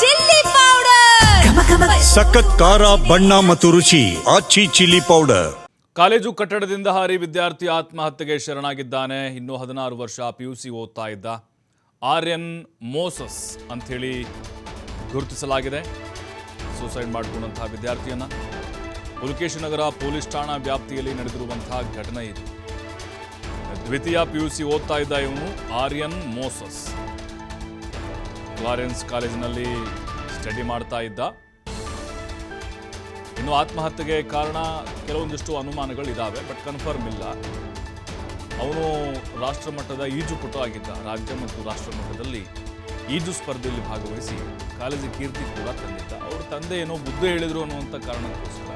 Chilli powder, ಸಖತ್ ಖಾರ ಬಣ್ಣ ಮತ್ತು ರುಚಿ ಆಚಿ ಚಿಲ್ಲಿ ಪೌಡರ್. ಕಾಲೇಜು ಕಟ್ಟಡದಿಂದ ಹಾರಿ ವಿದ್ಯಾರ್ಥಿ ಆತ್ಮಹತ್ಯೆಗೆ ಶರಣಾಗಿದ್ದಾನೆ. ಇನ್ನೂ 16 ವರ್ಷ PUC ಓದ್ತಾ ಇದ್ದ ಆರ್ಯನ್ ಮೋಸಸ್ ಅಂಥೇಳಿ ಗುರುತಿಸಲಾಗಿದೆ. ಸೂಸೈಡ್ ಮಾಡಿಕೊಂಡಂತಹ ವಿದ್ಯಾರ್ಥಿಯನ್ನ ಪುಲಕೇಶಿ ನಗರ ಪೊಲೀಸ್ ಠಾಣಾ ವ್ಯಾಪ್ತಿಯಲ್ಲಿ ನಡೆದಿರುವಂತಹ ಘಟನೆ ಇದು. ದ್ವಿತೀಯ PUC ಓದ್ತಾ ಇದ್ದ ಇವನು ಆರ್ಯನ್ ಮೋಸಸ್ ಕ್ಲಾರೆನ್ಸ್ ಕಾಲೇಜಿನಲ್ಲಿ ಸ್ಟಡಿ ಮಾಡ್ತಾ ಇದ್ದ. ಇನ್ನು ಆತ್ಮಹತ್ಯೆಗೆ ಕಾರಣ ಕೆಲವೊಂದಿಷ್ಟು ಅನುಮಾನಗಳಿದ್ದಾವೆ, ಬಟ್ ಕನ್ಫರ್ಮ್ ಇಲ್ಲ. ಅವನು ರಾಷ್ಟ್ರಮಟ್ಟದ ಈಜುಪಟು ಆಗಿದ್ದ. ರಾಜ್ಯ ಮತ್ತು ರಾಷ್ಟ್ರ ಮಟ್ಟದಲ್ಲಿ ಈಜು ಸ್ಪರ್ಧೆಯಲ್ಲಿ ಭಾಗವಹಿಸಿ ಕಾಲೇಜಿಗೆ ಕೀರ್ತಿ ಕೂಡ ತಂದಿದ್ದ. ಅವ್ರ ತಂದೆ ಏನೋ ಬುದ್ಧಿ ಹೇಳಿದ್ರು ಅನ್ನುವಂಥ ಕಾರಣಕ್ಕೋಸ್ಕರ,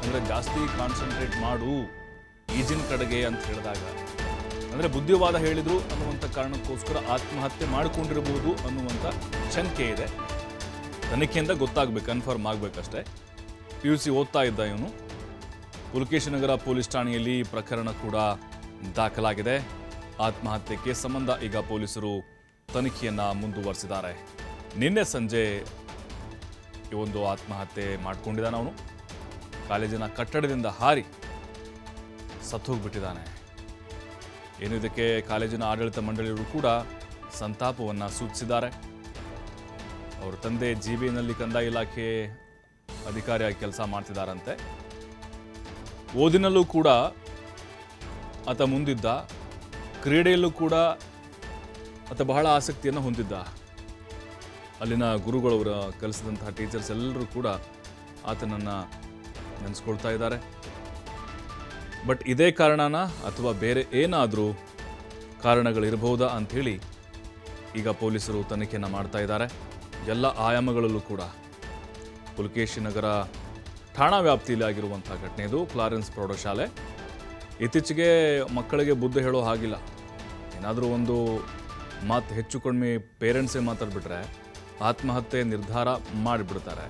ಅಂದರೆ ಜಾಸ್ತಿ ಕಾನ್ಸಂಟ್ರೇಟ್ ಮಾಡು ಈಜಿನ ಕಡೆಗೆ ಅಂತ ಹೇಳಿದಾಗ, ಅಂದರೆ ಬುದ್ಧಿವಾದ ಹೇಳಿದ್ರು ಅನ್ನುವಂಥ ಕಾರಣಕ್ಕೋಸ್ಕರ ಆತ್ಮಹತ್ಯೆ ಮಾಡಿಕೊಂಡಿರಬಹುದು ಅನ್ನುವಂಥ ಶಂಕೆ ಇದೆ. ತನಿಖೆಯಿಂದ ಗೊತ್ತಾಗಬೇಕು, ಕನ್ಫರ್ಮ್ ಆಗಬೇಕಷ್ಟೇ. PUC ಓದ್ತಾ ಇದ್ದ ಇವನು. ಪುಲಕೇಶಿ ನಗರ ಪೊಲೀಸ್ ಠಾಣೆಯಲ್ಲಿ ಪ್ರಕರಣ ಕೂಡ ದಾಖಲಾಗಿದೆ. ಆತ್ಮಹತ್ಯೆ ಕೇಸ್ ಸಂಬಂಧ ಈಗ ಪೊಲೀಸರು ತನಿಖೆಯನ್ನು ಮುಂದುವರಿಸಿದ್ದಾರೆ. ನಿನ್ನೆ ಸಂಜೆ ಈ ಒಂದು ಆತ್ಮಹತ್ಯೆ ಮಾಡಿಕೊಂಡಿದ್ದಾನೆ ಅವನು. ಕಾಲೇಜಿನ ಕಟ್ಟಡದಿಂದ ಹಾರಿ ಸತ್ತು ಹೋಗ್ಬಿಟ್ಟಿದ್ದಾನೆ. ಏನು ಇದಕ್ಕೆ ಕಾಲೇಜಿನ ಆಡಳಿತ ಮಂಡಳಿಯವರು ಕೂಡ ಸಂತಾಪವನ್ನು ಸೂಚಿಸಿದ್ದಾರೆ. ಅವರ ತಂದೆ GBನಲ್ಲಿ ಕಂದಾಯ ಇಲಾಖೆ ಅಧಿಕಾರಿಯಾಗಿ ಕೆಲಸ ಮಾಡ್ತಿದ್ದಾರಂತೆ. ಓದಿನಲ್ಲೂ ಕೂಡ ಆತ ಮುಂದಿದ್ದ, ಕ್ರೀಡೆಯಲ್ಲೂ ಕೂಡ ಆತ ಬಹಳ ಆಸಕ್ತಿಯನ್ನು ಹೊಂದಿದ್ದ. ಅಲ್ಲಿನ ಗುರುಗಳವರು ಕಲಿಸಿದಂತಹ ಟೀಚರ್ಸ್ ಎಲ್ಲರೂ ಕೂಡ ಆತನನ್ನು ನೆನೆಸ್ಕೊಳ್ತಾ ಇದ್ದಾರೆ. ಬಟ್ ಇದೇ ಕಾರಣನ ಅಥವಾ ಬೇರೆ ಏನಾದರೂ ಕಾರಣಗಳಿರಬಹುದಾ ಅಂಥೇಳಿ ಈಗ ಪೊಲೀಸರು ತನಿಖೆಯನ್ನು ಮಾಡ್ತಾ ಇದ್ದಾರೆ. ಎಲ್ಲ ಆಯಾಮಗಳಲ್ಲೂ ಕೂಡ ಪುಲಕೇಶಿ ನಗರ ಠಾಣಾ ವ್ಯಾಪ್ತಿಯಲ್ಲಿ ಆಗಿರುವಂಥ ಘಟನೆ ಇದು. ಕ್ಲಾರೆನ್ಸ್ ಪ್ರೌಢಶಾಲೆ. ಇತ್ತೀಚೆಗೆ ಮಕ್ಕಳಿಗೆ ಬುದ್ಧಿ ಹೇಳೋ ಹಾಗಿಲ್ಲ. ಏನಾದರೂ ಒಂದು ಮಾತು ಹೆಚ್ಚು ಕಡಿಮೆ ಪೇರೆಂಟ್ಸೇ ಮಾತಾಡ್ಬಿಟ್ರೆ ಆತ್ಮಹತ್ಯೆ ನಿರ್ಧಾರ ಮಾಡಿಬಿಡ್ತಾರೆ.